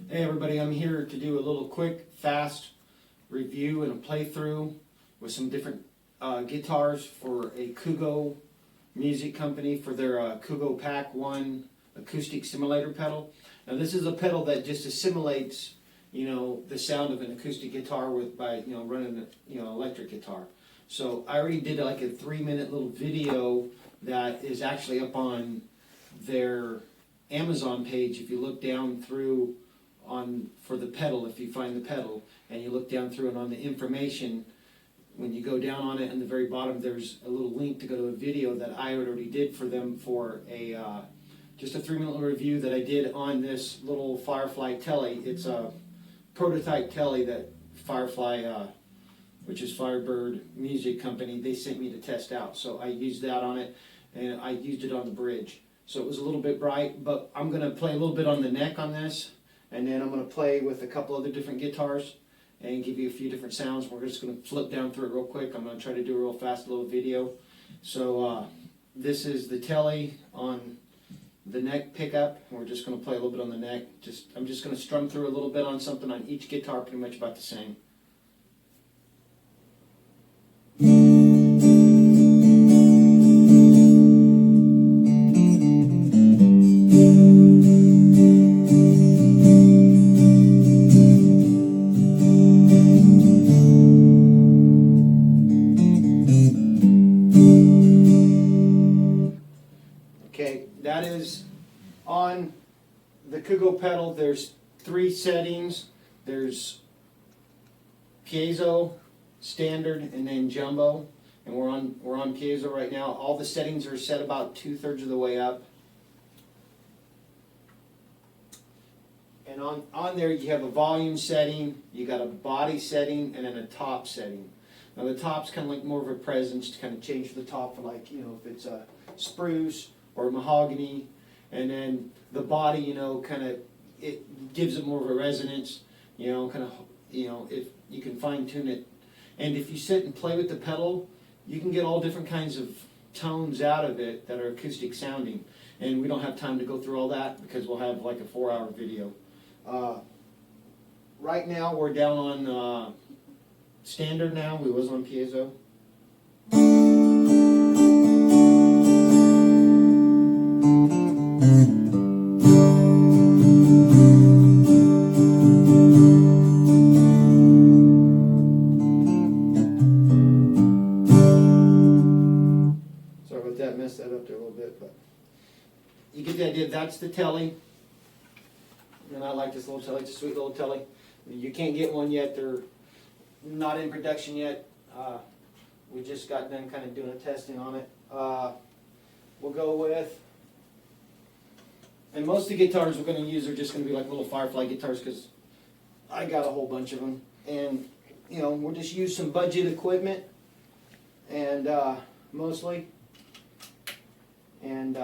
Hey everybody, I'm here to do a little quick, fast review and a playthrough with some different guitars for a Koogo music company for their Koogo Pack 1 acoustic simulator pedal. Now this is a pedal that just assimilates, the sound of an acoustic guitar by running an electric guitar. So I already did like a 3-minute little video that is actually up on their Amazon page. If you look down through for the pedal, if you find the pedal and you look down through and on the information, when you go down on it in the very bottom, there's a little link to go to a video that I already did for them for a just a 3-minute review that I did on this little Firefly telly. It's a prototype telly that Firefly, which is Firebird Music Company, they sent me to test out. So I used that on it, and I used it on the bridge. So it was a little bit bright, but I'm going to play a little bit on the neck on this, and then I'm going to play with a couple other different guitars and give you a few different sounds. We're just going to flip down through it real quick. I'm going to try to do a real fast little video. So this is the telly on the neck pickup. We're just going to play a little bit on the neck. I'm just going to strum through a little bit on something on each guitar, pretty much about the same. Okay, that is on the Koogo pedal. There's 3 settings. There's piezo, standard, and then jumbo. And we're on piezo right now. All the settings are set about 2/3 of the way up. And on there you have a volume setting, you got a body setting, and then a top setting. Now the top's kind of like more of a presence to kind of change the top for, like, if it's a spruce or mahogany, and then the body, kind of, it gives it more of a resonance, if you can fine tune it. And if you sit and play with the pedal, you can get all different kinds of tones out of it that are acoustic sounding. And we don't have time to go through all that because we'll have like a 4-hour video. Right now we're down on standard now. We was on piezo. Messed that up there a little bit, but you get the idea. That's the telly, and I like this little telly. It's a sweet little telly. You can't get one yet. They're not in production yet. We just got done kind of doing a testing on it. We'll go with, and most of the guitars we're going to use are just going to be like little Firefly guitars because I got a whole bunch of them, and we'll just use some budget equipment, and mostly. And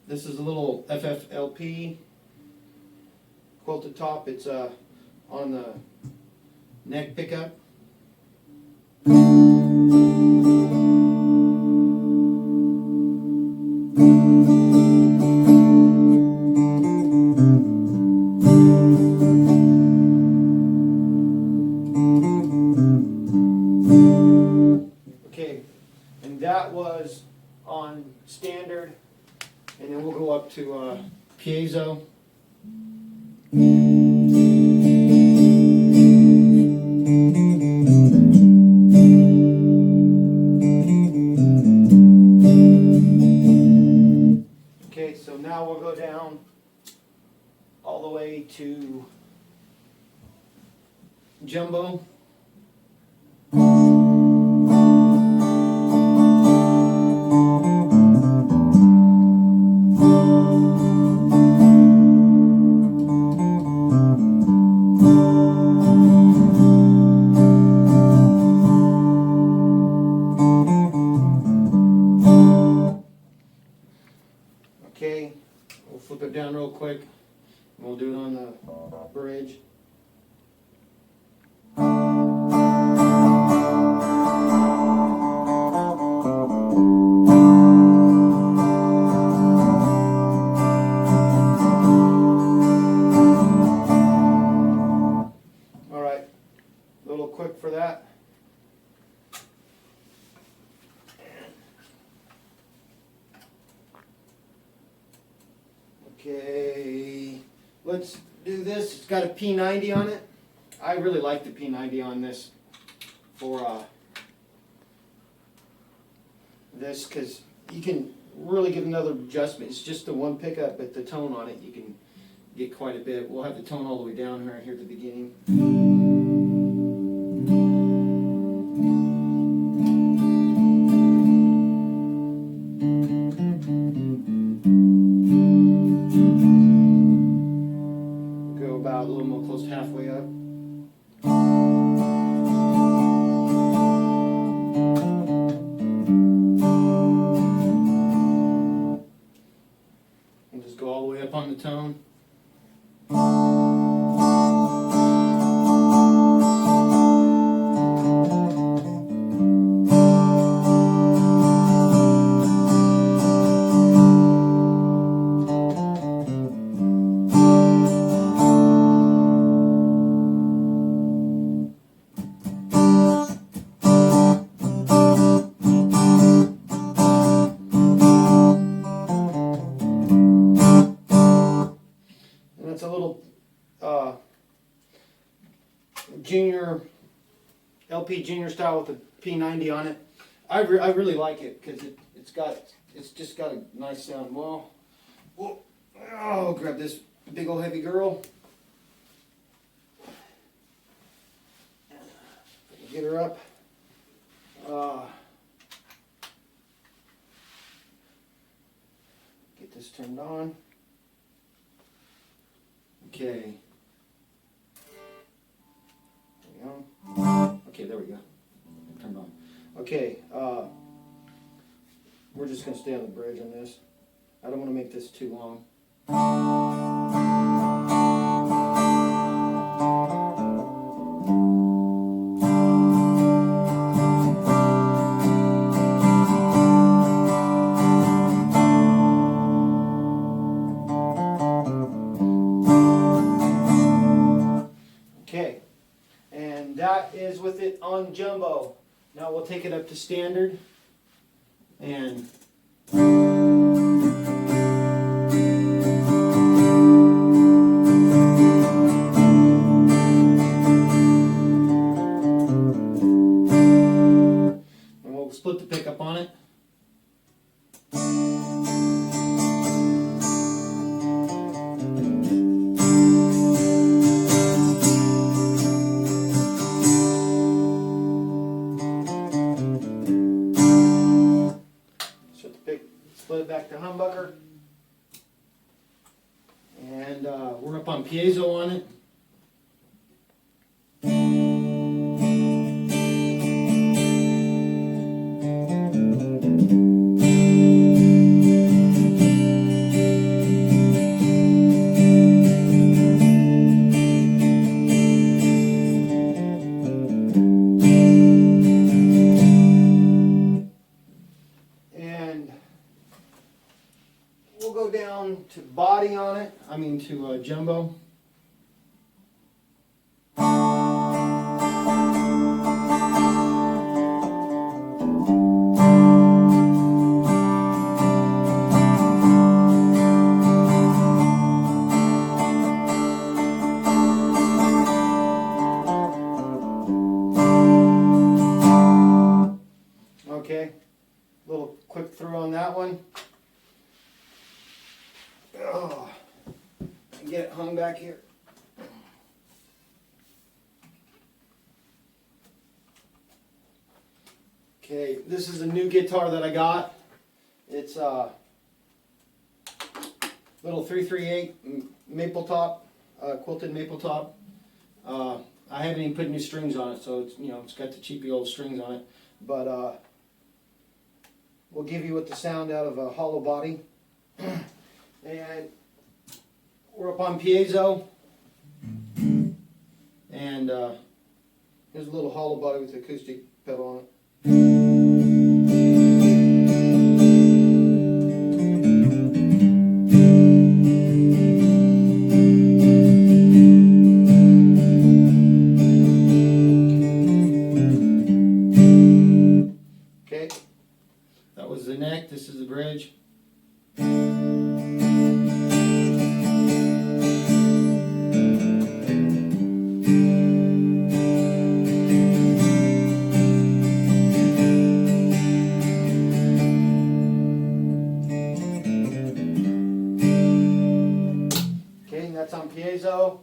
this is a little Firefly LP quilted top. It's on the neck pickup. That was on standard, and then we'll go up to piezo. Okay, so now we'll go down all the way to jumbo. Okay, we'll flip it down real quick, and we'll do it on the bridge. let's do this. It's got a P90 on it. I really like the P90 on this for this, because you can really get another adjustment. It's just the one pickup, but the tone on it you can get quite a bit. We'll have the tone all the way down right here at the beginning. Go about a little more close to halfway up. And just go all the way up on the tone. It's a little junior LP junior style with a P90 on it. I really like it because it's just got a nice sound. Well, oh, grab this big old heavy girl. Get her up. Get this turned on. Okay. There we go. Okay, there we go. Turned on. Okay, we're just going to stay on the bridge on this. I don't want to make this too long. Okay, and that is with it on jumbo. Now we'll take it up to standard, and we'll split the pickup on it. Split it back to humbucker, and we're up on piezo on it. We'll go down to body on it, to jumbo. Okay, little quick through on that one. Oh, get it hung back here. Okay, this is a new guitar that I got. It's a little 338 maple top, quilted maple top. I haven't even put new strings on it, so it's got the cheapy old strings on it. But we'll give you what the sound out of a hollow body. And we're up on piezo, and here's a little hollow body with the acoustic pedal on it. Okay, that was the neck, this is the bridge. That's on piezo.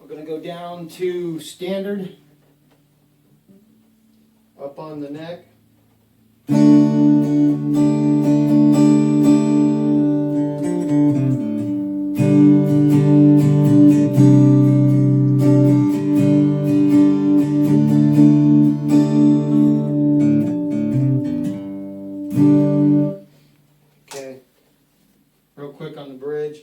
We're going to go down to standard, up on the neck. Okay, real quick on the bridge.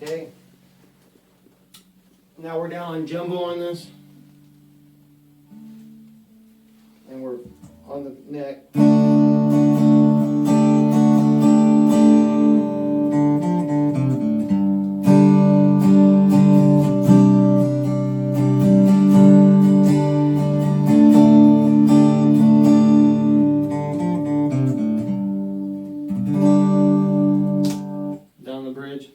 Okay, now we're down on jumbo on this, and we're on the neck. Down the bridge.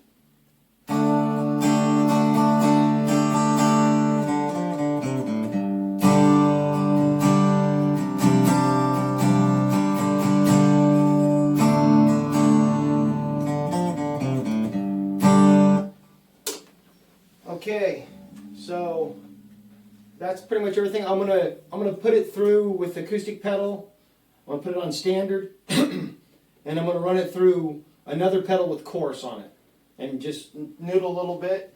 Okay, so that's pretty much everything. I'm gonna put it through with the acoustic pedal. I'm gonna put it on standard, and I'm gonna run it through another pedal with chorus on it, and just noodle a little bit.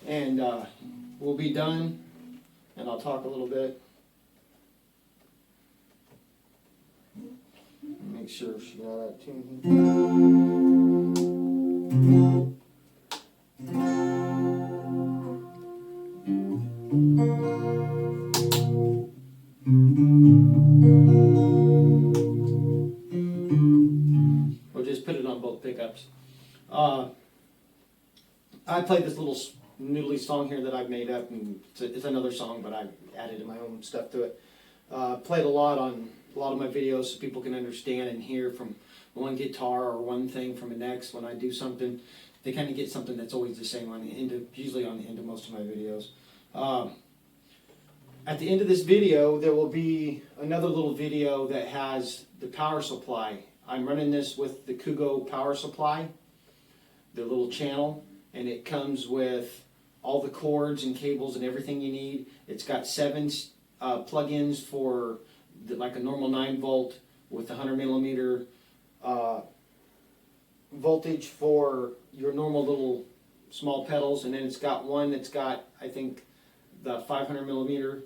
And we'll be done, and I'll talk a little bit. Make sure she's not out of tune We'll just put it on both pickups. I played this little noodly song here that I've made up, and it's another song, but I've added my own stuff to it. Played a lot on a lot of my videos so people can understand and hear from one guitar or one thing from the next. When I do something, they kind of get something that's always the same on the end, usually on the end of most of my videos. At the end of this video, there will be another little video that has the power supply. I'm running this with the Koogo power supply, the little channel, and it comes with all the cords and cables and everything you need. It's got 7 plug-ins for like a normal 9-volt with 100 millimeter voltage for your normal little small pedals, and then it's got one that's got, I think, the 500 millimeter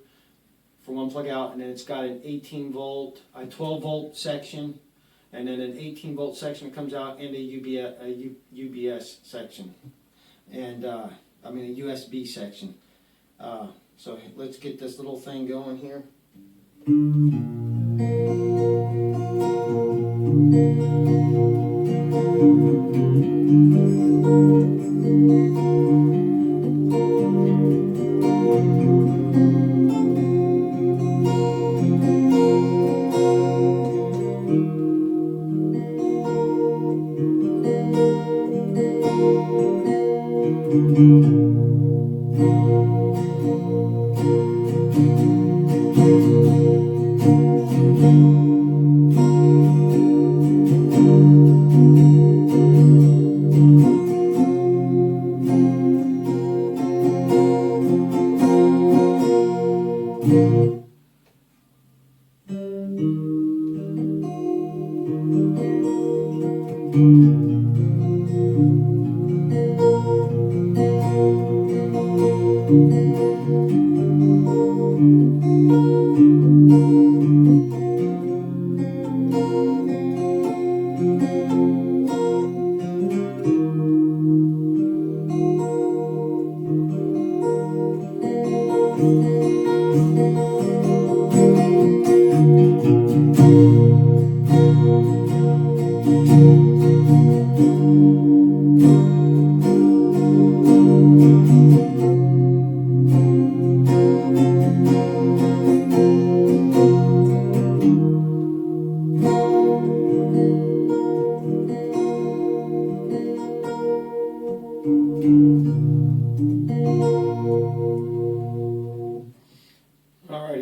for one plug out, and then it's got an 18 volt, a 12 volt section, and then an 18 volt section that comes out, and a UBS section, and I mean a USB section. So let's get this little thing going here.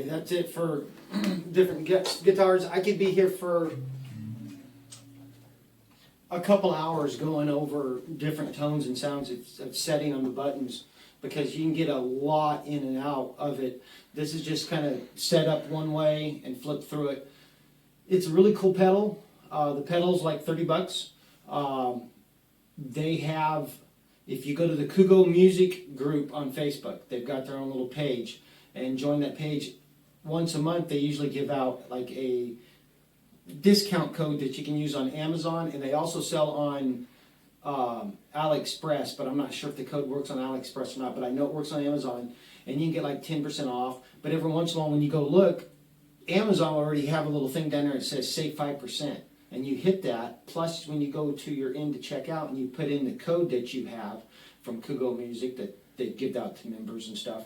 anyway, that's it for different guitars. I could be here for a couple hours going over different tones and sounds of setting on the buttons, because you can get a lot in and out of it. This is just kind of set up one way and flip through it. It's a really cool pedal. The pedal's like $30. They have, if you go to the Koogo music group on Facebook, they've got their own little page, and join that page. Once a month they usually give out like a discount code that you can use on Amazon, and they also sell on AliExpress, but I'm not sure if the code works on AliExpress or not, but I know it works on Amazon, and you can get like 10% off. But every once in a while when you go look, Amazon already have a little thing down there that says save 5%, and you hit that, plus when you go to your end to check out and you put in the code that you have from Koogo Music that they give out to members and stuff,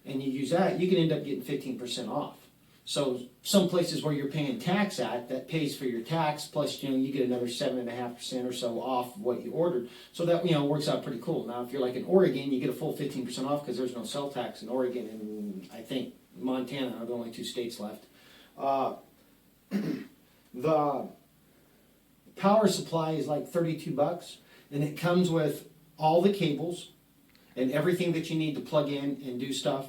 and you use that, you can end up getting 15% off. So some places where you're paying tax at, that pays for your tax, plus you get another 7.5% or so off what you ordered. So that works out pretty cool. Now if you're like in Oregon, you get a full 15% off because there's no sell tax in Oregon, and I think Montana are the only two states left. The power supply is like $32, and it comes with all the cables and everything that you need to plug in and do stuff.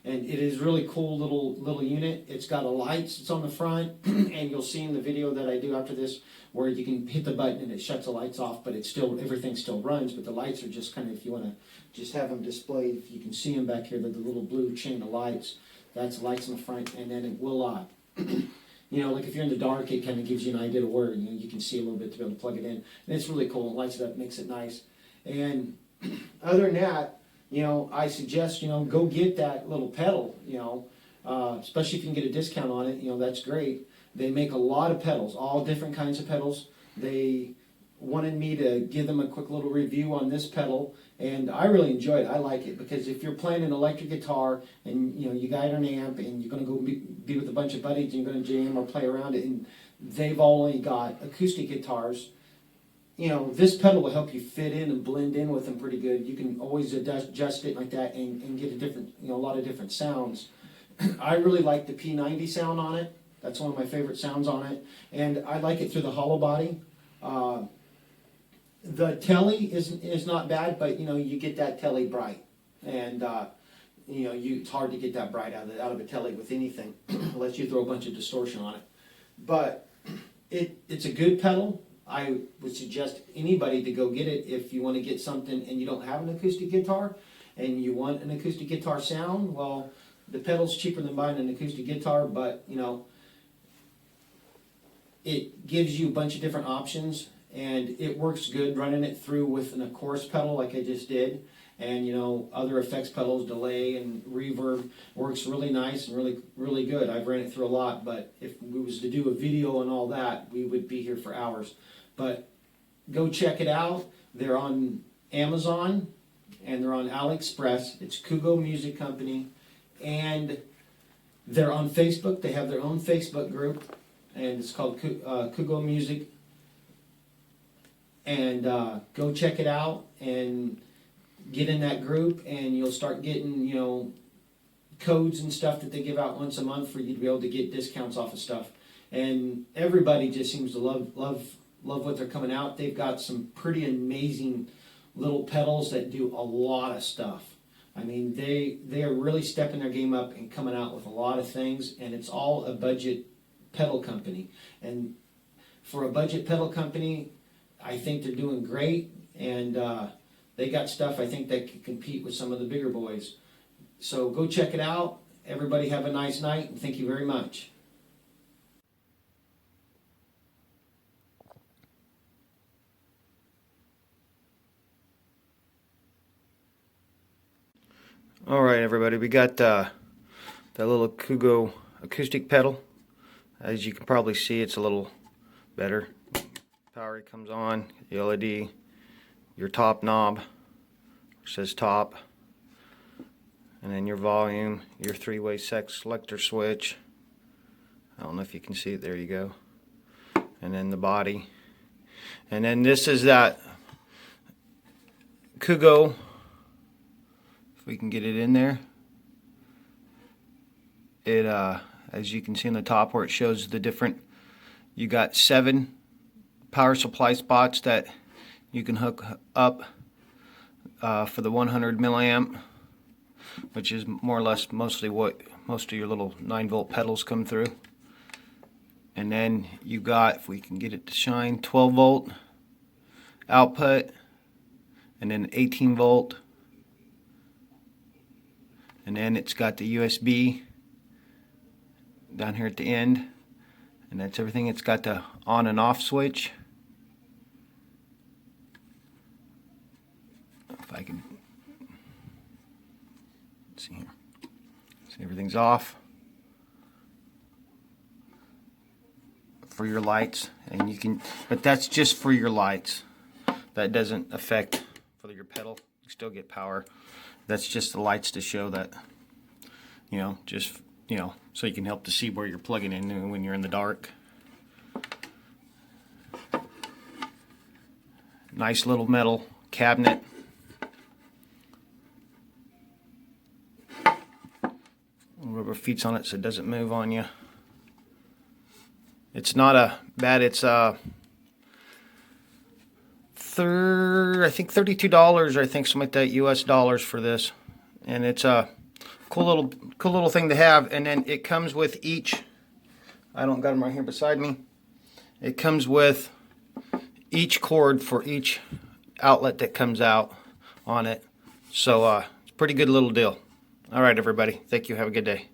And it is really cool little unit. It's got a lights that's on the front, and you'll see in the video that I do after this where you can hit the button and it shuts the lights off, but it's still, everything still runs, but the lights are just kind of, if you want to just have them displayed, if you can see them back here, the little blue chain of lights, that's lights in the front, and then it will like if you're in the dark, it kind of gives you an idea of where you can see a little bit to be able to plug it in. And it's really cool. It lights it up, makes it nice. And other than that, I suggest, go get that little pedal, especially if you can get a discount on it, that's great. They make a lot of pedals, all different kinds of pedals. They wanted me to give them a quick little review on this pedal, and I really enjoy it. I like it because if you're playing an electric guitar and you got an amp and you're going to go be with a bunch of buddies and you're going to jam or play around it, and they've only got acoustic guitars, this pedal will help you fit in and blend in with them pretty good. You can always adjust it like that and get a lot of different sounds. I really like the P90 sound on it. That's one of my favorite sounds on it, and I like it through the hollow body. The telly is not bad, but you get that telly bright, and it's hard to get that bright out of a telly with anything unless you throw a bunch of distortion on it. But it's a good pedal. I would suggest anybody to go get it if you want to get something and you don't have an acoustic guitar and you want an acoustic guitar sound. Well, the pedal's cheaper than buying an acoustic guitar, but it gives you a bunch of different options, and it works good running it through with a chorus pedal like I just did, and other effects pedals, delay and reverb, works really nice and really good. I've ran it through a lot, but if we was to do a video and all that, we would be here for hours. But go check it out. They're on Amazon and they're on AliExpress. It's Koogo Music Company, and they're on Facebook. They have their own Facebook group, and it's called Koogo Music. And go check it out and get in that group, and you'll start getting codes and stuff that they give out once a month for you to be able to get discounts off of stuff. And everybody just seems to love what they're coming out. They've got some pretty amazing little pedals that do a lot of stuff. I mean, they are really stepping their game up and coming out with a lot of things, and it's all a budget pedal company. And for a budget pedal company, I think they're doing great, and they got stuff I think that can compete with some of the bigger boys. So go check it out. Everybody have a nice night, and thank you very much. All right, everybody, we got that little Koogo acoustic pedal. As you can probably see, it's a little better. Power comes on, the LED, your top knob, which says top, and then your volume, your three-way selector switch. I don't know if you can see it, there you go. And then the body. And then this is that Koogo, if we can get it in there. it as you can see on the top where it shows the different, you got 7 power supply spots that you can hook up for the 100 milliamp, which is more or less mostly what most of your little 9-volt pedals come through. And then you got, if we can get it to shine, 12-volt output, and then 18-volt, and then it's got the USB down here at the end, and that's everything. It's got the on and off switch. If I can see here, see everything's off for your lights, and you can, but that's just for your lights. That doesn't affect for your pedal. You still get power. That's just the lights to show that, you know, just, you know, so you can help to see where you're plugging in when you're in the dark. Nice little metal cabinet. Rubber feet on it so it doesn't move on you. It's not a bad, it's I think $32, I think something like that, US dollars for this. And it's a cool little thing to have. And then it comes with each, I don't got them right here beside me. It comes with each cord for each outlet that comes out on it. So it's a pretty good little deal. All right, everybody. Thank you. Have a good day.